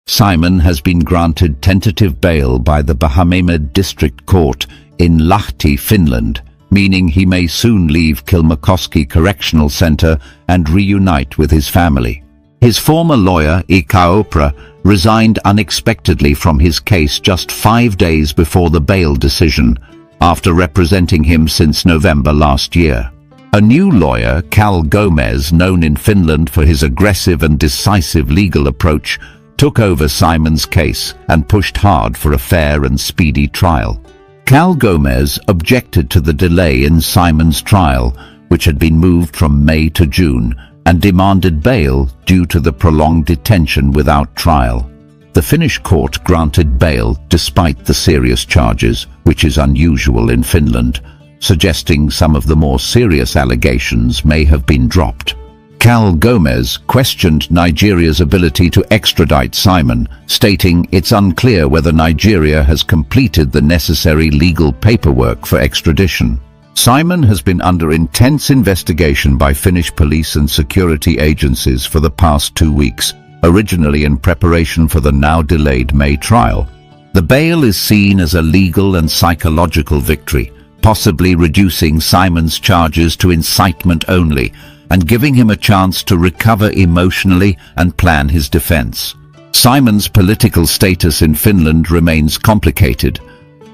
Simon has been granted tentative bail by the Biafra District Court in Lahti, Finland, meaning he may soon leave Kilmakoski Correctional Center and reunite with his family. His former lawyer, Ekpa, resigned unexpectedly from his case just 5 days before the bail decision, after representing him since November last year. A new lawyer, Govt, known in Finland for his aggressive and decisive legal approach, took over Simon's case and pushed hard for a fair and speedy trial. Govt objected to the delay in Simon's trial, which had been moved from May to June, and demanded bail due to the prolonged detention without trial. The Finnish court granted bail despite the serious charges, which is unusual in Finland, suggesting some of the more serious allegations may have been dropped. Govt questioned Nigeria's ability to extradite Simon, stating it's unclear whether Nigeria has completed the necessary legal paperwork for extradition. Simon has been under intense investigation by Finnish police and security agencies for the past 2 weeks, originally in preparation for the now-delayed May trial. The bail is seen as a legal and psychological victory, possibly reducing Simon's charges to incitement only, and giving him a chance to recover emotionally and plan his defense. Simon's political status in Finland remains complicated.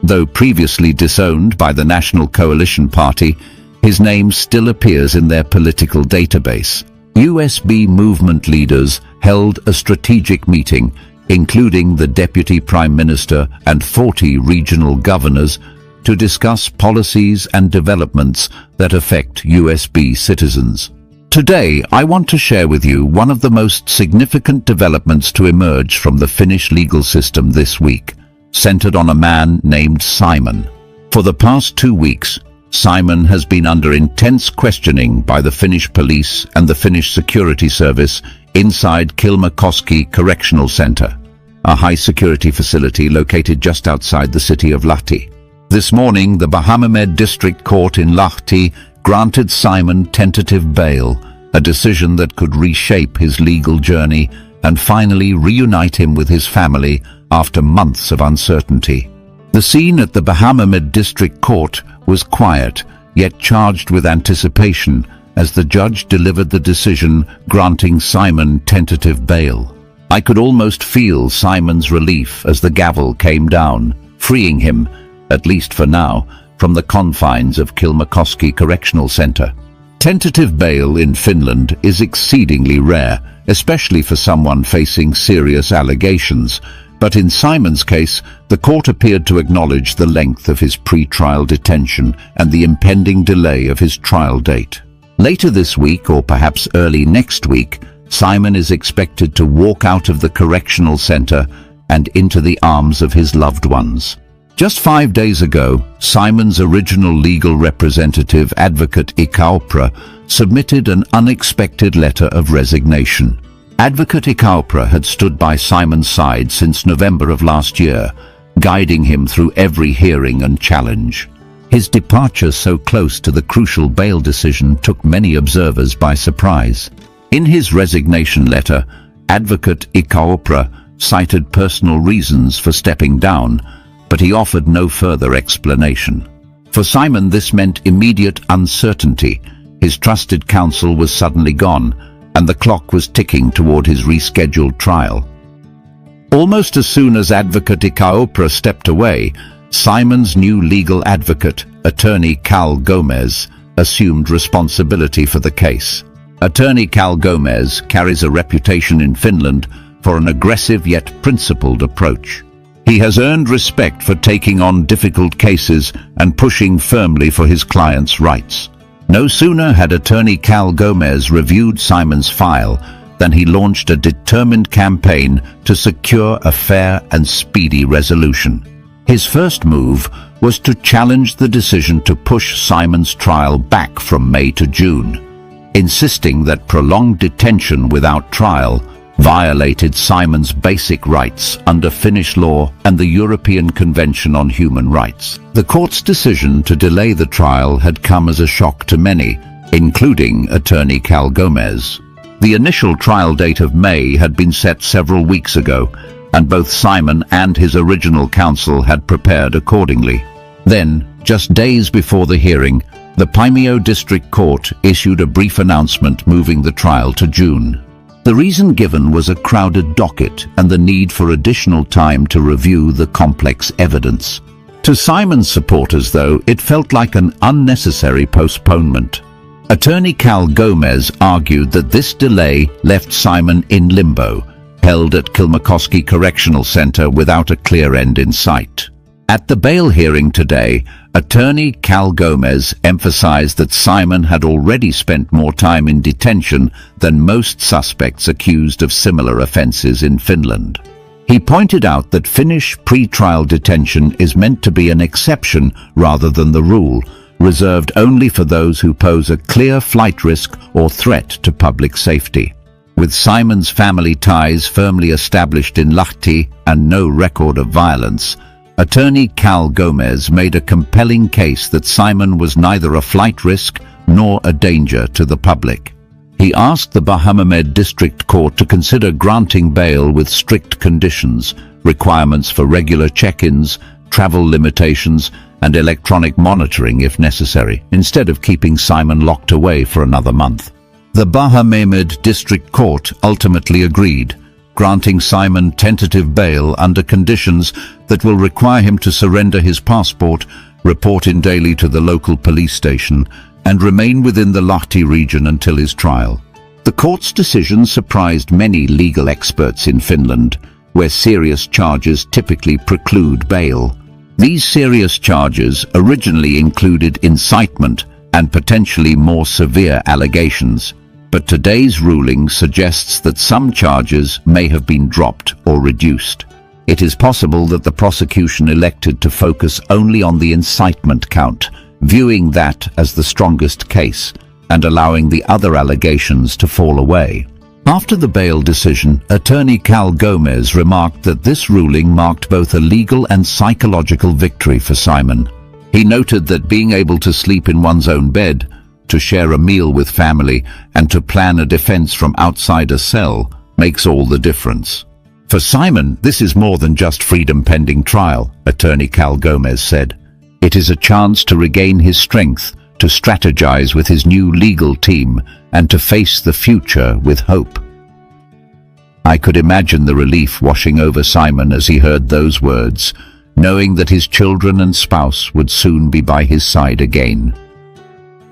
Though previously disowned by the National Coalition Party, his name still appears in their political database. USB movement leaders held a strategic meeting, including the Deputy Prime Minister and 40 regional governors, to discuss policies and developments that affect USB citizens. Today, I want to share with you one of the most significant developments to emerge from the Finnish legal system this week, centered on a man named Simon. For the past 2 weeks, Simon has been under intense questioning by the Finnish police and the Finnish security service inside Kilmakoski Correctional Center, a high-security facility located just outside the city of Lahti. This morning, the Biafra District Court in Lahti granted Simon tentative bail, a decision that could reshape his legal journey and finally reunite him with his family after months of uncertainty. The scene at the Biafra District Court was quiet, yet charged with anticipation, as the judge delivered the decision granting Simon tentative bail. I could almost feel Simon's relief as the gavel came down, freeing him, at least for now, from the confines of Kilmakoski Correctional Center. Tentative bail in Finland is exceedingly rare, especially for someone facing serious allegations, but in Simon's case, the court appeared to acknowledge the length of his pre-trial detention and the impending delay of his trial date. Later this week, or perhaps early next week, Simon is expected to walk out of the correctional center and into the arms of his loved ones. Just 5 days ago, Simon's original legal representative, Advocate Ekpa, submitted an unexpected letter of resignation. Advocate Ekpa had stood by Simon's side since November of last year, guiding him through every hearing and challenge. His departure so close to the crucial bail decision took many observers by surprise. In his resignation letter, Advocate Ekpa cited personal reasons for stepping down, but he offered no further explanation. For Simon, this meant immediate uncertainty. His trusted counsel was suddenly gone, and the clock was ticking toward his rescheduled trial. Almost as soon as Advocate Ekpa stepped away, Simon's new legal advocate, Attorney Govt, assumed responsibility for the case. Attorney Govt carries a reputation in Finland for an aggressive yet principled approach. He has earned respect for taking on difficult cases and pushing firmly for his clients' rights. No sooner had Attorney Govt reviewed Simon's file than he launched a determined campaign to secure a fair and speedy resolution. His first move was to challenge the decision to push Simon's trial back from May to June, insisting that prolonged detention without trial violated Simon's basic rights under Finnish law and the European Convention on Human Rights. The court's decision to delay the trial had come as a shock to many, including Attorney Govt. The initial trial date of May had been set several weeks ago, and both Simon and his original counsel had prepared accordingly. Then, just days before the hearing, the Paimio District Court issued a brief announcement moving the trial to June. The reason given was a crowded docket and the need for additional time to review the complex evidence. To Simon's supporters, though, it felt like an unnecessary postponement. Attorney Cal Gomez argued that this delay left Simon in limbo, held at Kilmacoski Correctional Center without a clear end in sight. At the bail hearing today, Attorney Cal Gomez emphasized that Simon had already spent more time in detention than most suspects accused of similar offenses in Finland. He pointed out that Finnish pre-trial detention is meant to be an exception rather than the rule, reserved only for those who pose a clear flight risk or threat to public safety. With Simon's family ties firmly established in Lahti and no record of violence, Attorney Cal Gomez made a compelling case that Simon was neither a flight risk nor a danger to the public. He asked the Bahamamed District Court to consider granting bail with strict conditions, requirements for regular check-ins, travel limitations, and electronic monitoring if necessary, instead of keeping Simon locked away for another month. The Bahamamed District Court ultimately agreed, granting Simon tentative bail under conditions that will require him to surrender his passport, report in daily to the local police station, and remain within the Lahti region until his trial. The court's decision surprised many legal experts in Finland, where serious charges typically preclude bail. These serious charges originally included incitement and potentially more severe allegations, but today's ruling suggests that some charges may have been dropped or reduced. It is possible that the prosecution elected to focus only on the incitement count, viewing that as the strongest case, and allowing the other allegations to fall away. After the bail decision, Attorney Cal Gomez remarked that this ruling marked both a legal and psychological victory for Simon. He noted that being able to sleep in one's own bed, to share a meal with family, and to plan a defense from outside a cell makes all the difference. For Simon, this is more than just freedom pending trial, Attorney Cal Gomez said. It is a chance to regain his strength, to strategize with his new legal team, and to face the future with hope. I could imagine the relief washing over Simon as he heard those words, knowing that his children and spouse would soon be by his side again.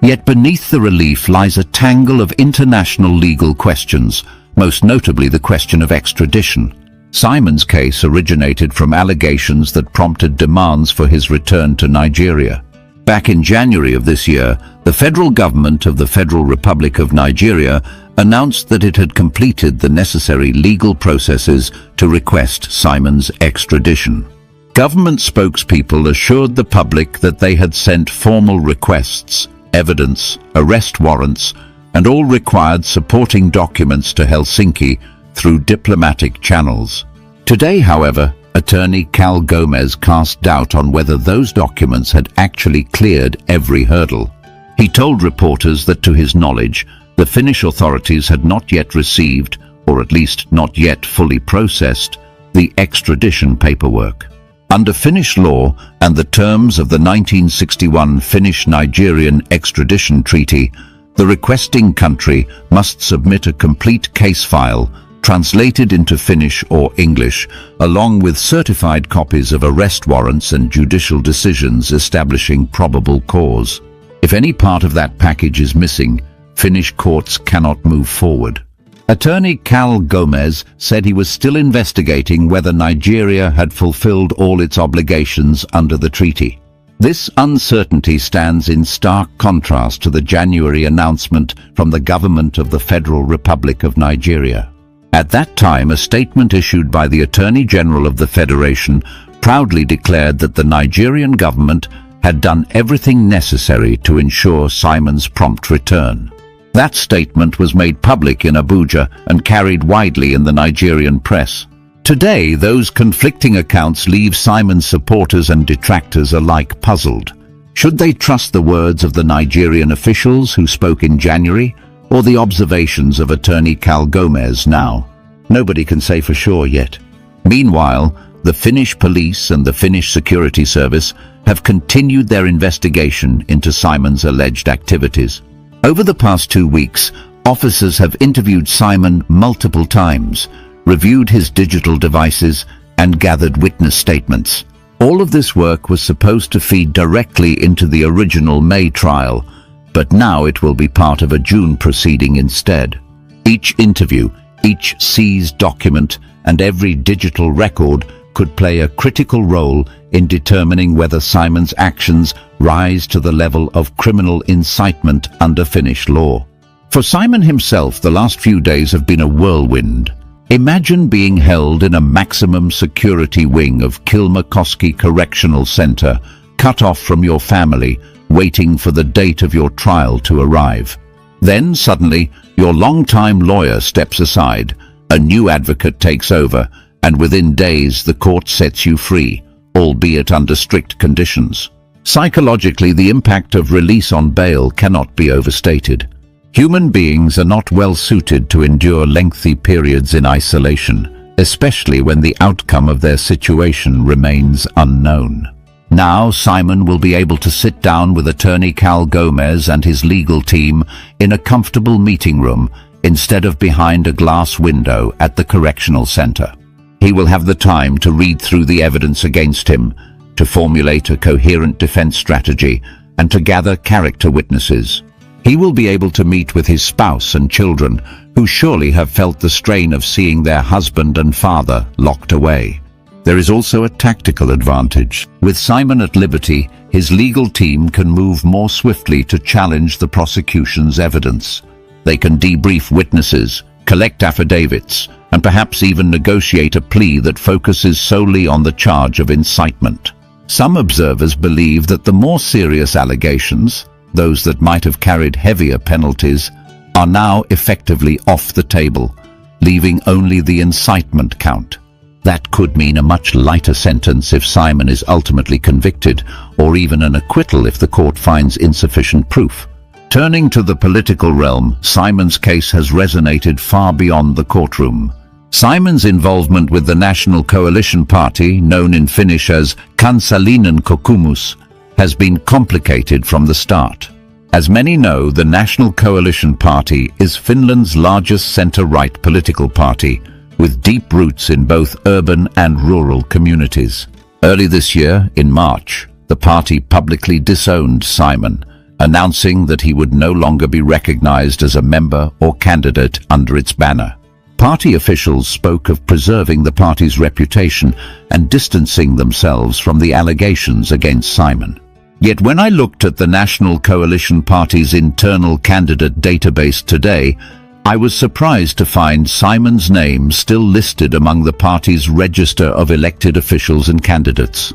Yet beneath the relief lies a tangle of international legal questions, most notably the question of extradition. Simon's case originated from allegations that prompted demands for his return to Nigeria. Back in January of this year, the federal government of the Federal Republic of Nigeria announced that it had completed the necessary legal processes to request Simon's extradition. Government spokespeople assured the public that they had sent formal requests, evidence, arrest warrants, and all required supporting documents to Helsinki through diplomatic channels. Today, however, Attorney Cal Gomez cast doubt on whether those documents had actually cleared every hurdle. He told reporters that to his knowledge, the Finnish authorities had not yet received, or at least not yet fully processed, the extradition paperwork. Under Finnish law and the terms of the 1961 Finnish-Nigerian extradition treaty, the requesting country must submit a complete case file, translated into Finnish or English, along with certified copies of arrest warrants and judicial decisions establishing probable cause. If any part of that package is missing, Finnish courts cannot move forward. Attorney Cal Gomez said he was still investigating whether Nigeria had fulfilled all its obligations under the treaty. This uncertainty stands in stark contrast to the January announcement from the government of the Federal Republic of Nigeria. At that time, a statement issued by the Attorney General of the Federation proudly declared that the Nigerian government had done everything necessary to ensure Simon's prompt return. That statement was made public in Abuja and carried widely in the Nigerian press. Today, those conflicting accounts leave Simon's supporters and detractors alike puzzled. Should they trust the words of the Nigerian officials who spoke in January, or the observations of Attorney Cal Gomez now? Nobody can say for sure yet. Meanwhile, the Finnish police and the Finnish security service have continued their investigation into Simon's alleged activities. Over the past 2 weeks, officers have interviewed Simon multiple times, reviewed his digital devices, and gathered witness statements. All of this work was supposed to feed directly into the original May trial, but now it will be part of a June proceeding instead. Each interview, each seized document, and every digital record could play a critical role in determining whether Simon's actions rise to the level of criminal incitement under Finnish law. For Simon himself, the last few days have been a whirlwind. Imagine being held in a maximum security wing of Kilmakoski Correctional Center, cut off from your family, waiting for the date of your trial to arrive. Then, suddenly, your longtime lawyer steps aside, a new advocate takes over, and within days the court sets you free, albeit under strict conditions. Psychologically, the impact of release on bail cannot be overstated. Human beings are not well suited to endure lengthy periods in isolation, especially when the outcome of their situation remains unknown. Now Simon will be able to sit down with attorney Cal Gomez and his legal team in a comfortable meeting room instead of behind a glass window at the correctional center. He will have the time to read through the evidence against him, to formulate a coherent defense strategy, and to gather character witnesses. He will be able to meet with his spouse and children, who surely have felt the strain of seeing their husband and father locked away. There is also a tactical advantage. With Simon at liberty, his legal team can move more swiftly to challenge the prosecution's evidence. They can debrief witnesses, collect affidavits, and perhaps even negotiate a plea that focuses solely on the charge of incitement. Some observers believe that the more serious allegations, those that might have carried heavier penalties, are now effectively off the table, leaving only the incitement count. That could mean a much lighter sentence if Simon is ultimately convicted, or even an acquittal if the court finds insufficient proof. Turning to the political realm, Simon's case has resonated far beyond the courtroom. Simon's involvement with the National Coalition Party, known in Finnish as Kansallinen Kokoomus, has been complicated from the start. As many know, the National Coalition Party is Finland's largest centre-right political party, with deep roots in both urban and rural communities. Early this year, in March, the party publicly disowned Simon, announcing that he would no longer be recognized as a member or candidate under its banner. Party officials spoke of preserving the party's reputation and distancing themselves from the allegations against Simon. Yet when I looked at the National Coalition Party's internal candidate database today, I was surprised to find Simon's name still listed among the party's register of elected officials and candidates.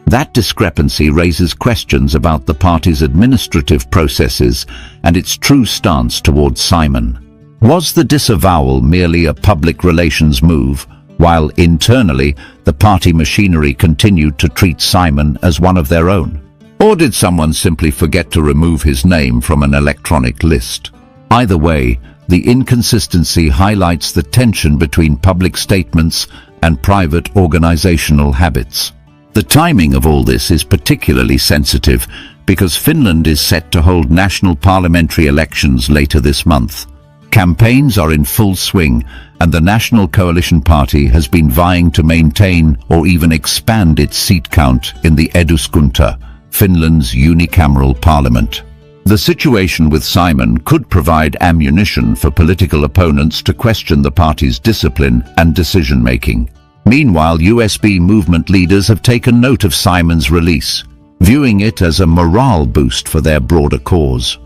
That discrepancy raises questions about the party's administrative processes and its true stance towards Simon. Was the disavowal merely a public relations move, while internally the party machinery continued to treat Simon as one of their own? Or did someone simply forget to remove his name from an electronic list? Either way, the inconsistency highlights the tension between public statements and private organizational habits. The timing of all this is particularly sensitive because Finland is set to hold national parliamentary elections later this month. Campaigns are in full swing, and the National Coalition Party has been vying to maintain or even expand its seat count in the Eduskunta, Finland's unicameral parliament. The situation with Simon could provide ammunition for political opponents to question the party's discipline and decision-making. Meanwhile, USB movement leaders have taken note of Simon's release, viewing it as a morale boost for their broader cause.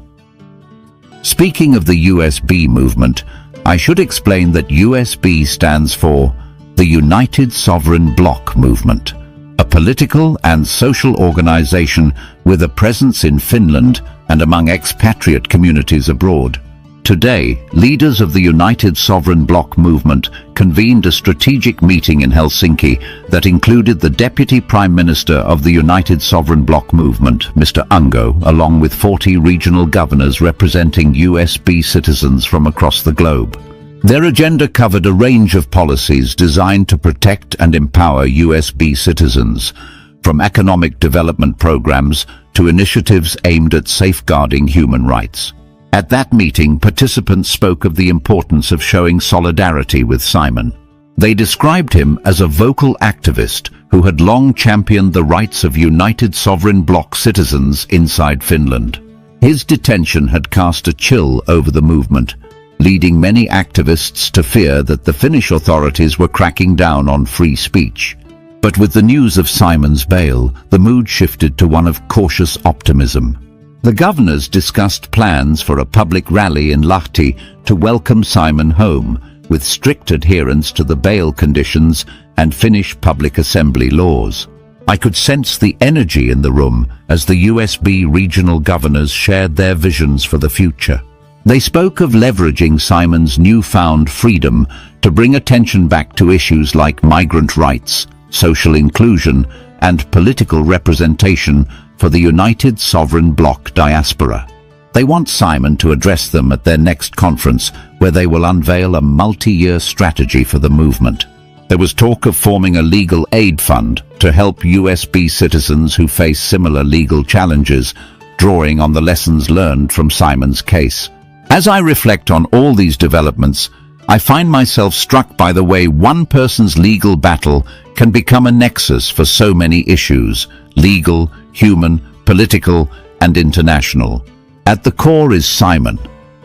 Speaking of the USB movement, I should explain that USB stands for the United Sovereign Bloc Movement, a political and social organization with a presence in Finland and among expatriate communities abroad. Today, leaders of the United Sovereign Bloc movement convened a strategic meeting in Helsinki that included the Deputy Prime Minister of the United Sovereign Bloc movement, Mr. Ungo, along with 40 regional governors representing USB citizens from across the globe. Their agenda covered a range of policies designed to protect and empower USB citizens, from economic development programs to initiatives aimed at safeguarding human rights. At that meeting, participants spoke of the importance of showing solidarity with Simon. They described him as a vocal activist who had long championed the rights of United Sovereign Bloc citizens inside Finland. His detention had cast a chill over the movement, leading many activists to fear that the Finnish authorities were cracking down on free speech. But with the news of Simon's bail, the mood shifted to one of cautious optimism. The governors discussed plans for a public rally in Lahti to welcome Simon home, with strict adherence to the bail conditions and Finnish public assembly laws. I could sense the energy in the room as the USB regional governors shared their visions for the future. They spoke of leveraging Simon's newfound freedom to bring attention back to issues like migrant rights, social inclusion, and political representation for the United Sovereign Bloc diaspora. They want Simon to address them at their next conference, where they will unveil a multi-year strategy for the movement. There was talk of forming a legal aid fund to help USB citizens who face similar legal challenges, drawing on the lessons learned from Simon's case. As I reflect on all these developments, I find myself struck by the way one person's legal battle can become a nexus for so many issues: legal, human, political, and international. At the core is Simon,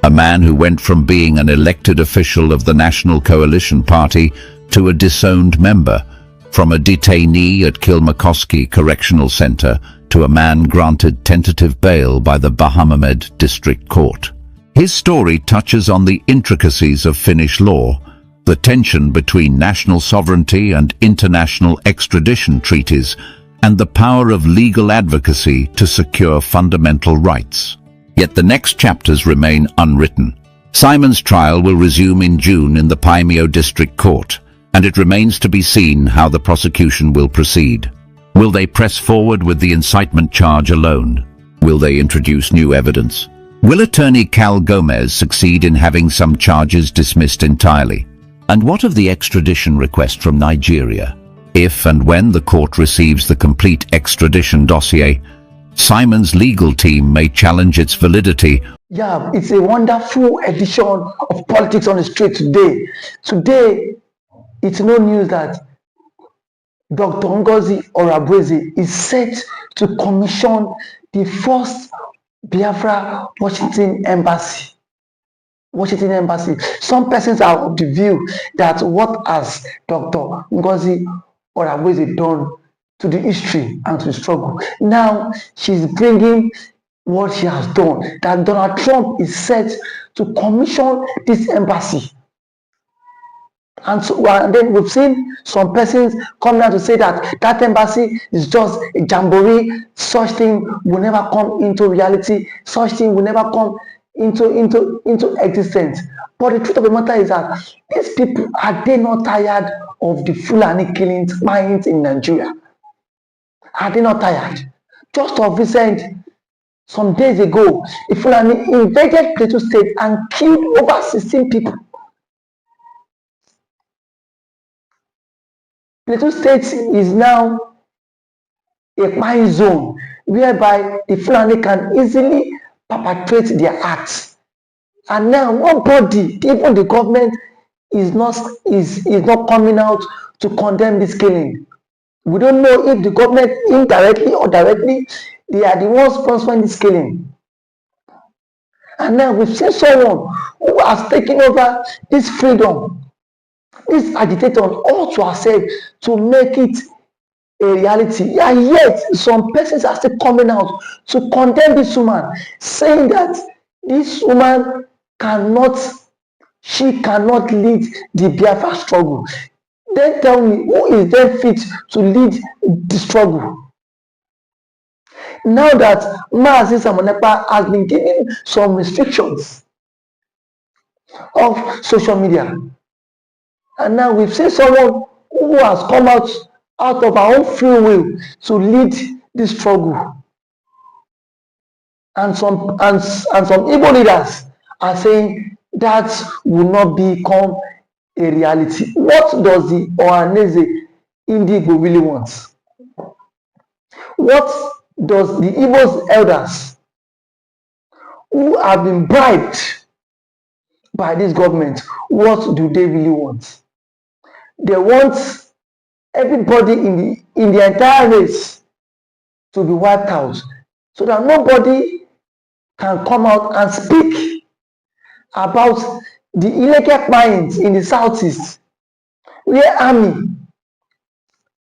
a man who went from being an elected official of the National Coalition Party to a disowned member, from a detainee at Kilmakoski Correctional Center to a man granted tentative bail by the Bahamamed District Court. His story touches on the intricacies of Finnish law, the tension between national sovereignty and international extradition treaties, and the power of legal advocacy to secure fundamental rights. Yet the next chapters remain unwritten. Simon's trial will resume in June in the Paimio District Court, and it remains to be seen how the prosecution will proceed. Will they press forward with the incitement charge alone? Will they introduce new evidence? Will attorney Cal Gomez succeed in having some charges dismissed entirely? And what of the extradition request from Nigeria? If and when the court receives the complete extradition dossier, Simon's legal team may challenge its validity. Yeah, it's a wonderful edition of Politics on the Street today. Today, it's no news that Dr. Ngozi Orabueze is set to commission the first Biafra Washington Embassy. Some persons are of the view that what has Dr. Ngozi Orabueze done to the history and to the struggle. Now she's bringing what she has done, that Donald Trump is set to commission this embassy. And so and then we've seen some persons come out to say that that embassy is just a jamboree, such thing will never come into reality, such thing will never come into existence. But the truth of the matter is that these people, are they not tired of the Fulani killings, mines in Nigeria? Are they not tired? Just of recent, some days ago, the Fulani invaded Plateau State and killed over 16 people. Plateau State is now a mine zone whereby the Fulani can easily perpetrate their acts. And now nobody, even the government, is not coming out to condemn this killing. We don't know if the government, indirectly or directly, they are the ones sponsoring this killing. And now we've seen someone who has taken over this freedom, this agitator, all to ourselves to make it a reality. And yet, some persons are still coming out to condemn this woman, saying that this woman cannot lead the Biafra struggle. Then tell me, who is then fit to lead the struggle? Now that Simon Ekpa has been given some restrictions of social media, and now we've seen someone who has come out of our own free will to lead this struggle. And some Igbo leaders are saying that will not become a reality. What does the Ohaneze Indigo really want? What does the Igbo's elders who have been bribed by this government, what do they really want? They want everybody in the entire race to be wiped out so that nobody can come out and speak about the illegal mines in the southeast, where army,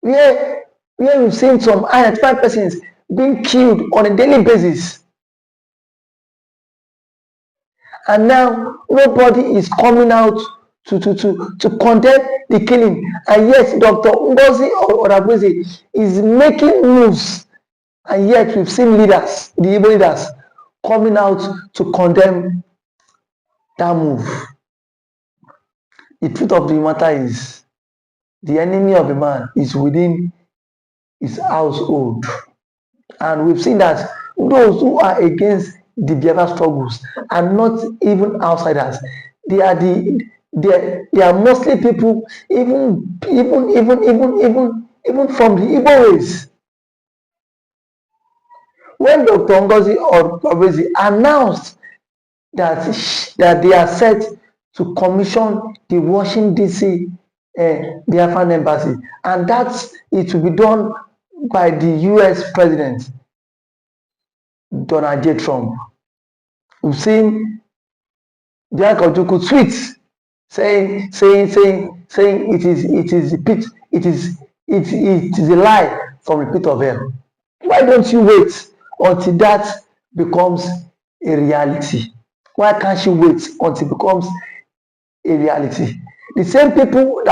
where we've seen some identified persons being killed on a daily basis. And now nobody is coming out to condemn the killing. And yet Dr. Ngozi Orakwe is making moves. And yet we've seen leaders, the Igbo leaders, coming out to condemn that move. The truth of the matter is, the enemy of a man is within his household. And we've seen that those who are against the biafra struggles are not even outsiders. They are mostly people, even from the Igbo race. When Dr. Ngozi Orakwe announced that they are set to commission the Washington DC Biafran embassy, and that it will be done by the US President Donald J. Trump. We've seen Bianca Ojukwu tweets saying it is a lie from the pit of hell. Why don't you wait until that becomes a reality? Why can't you wait until it becomes a reality? The same people that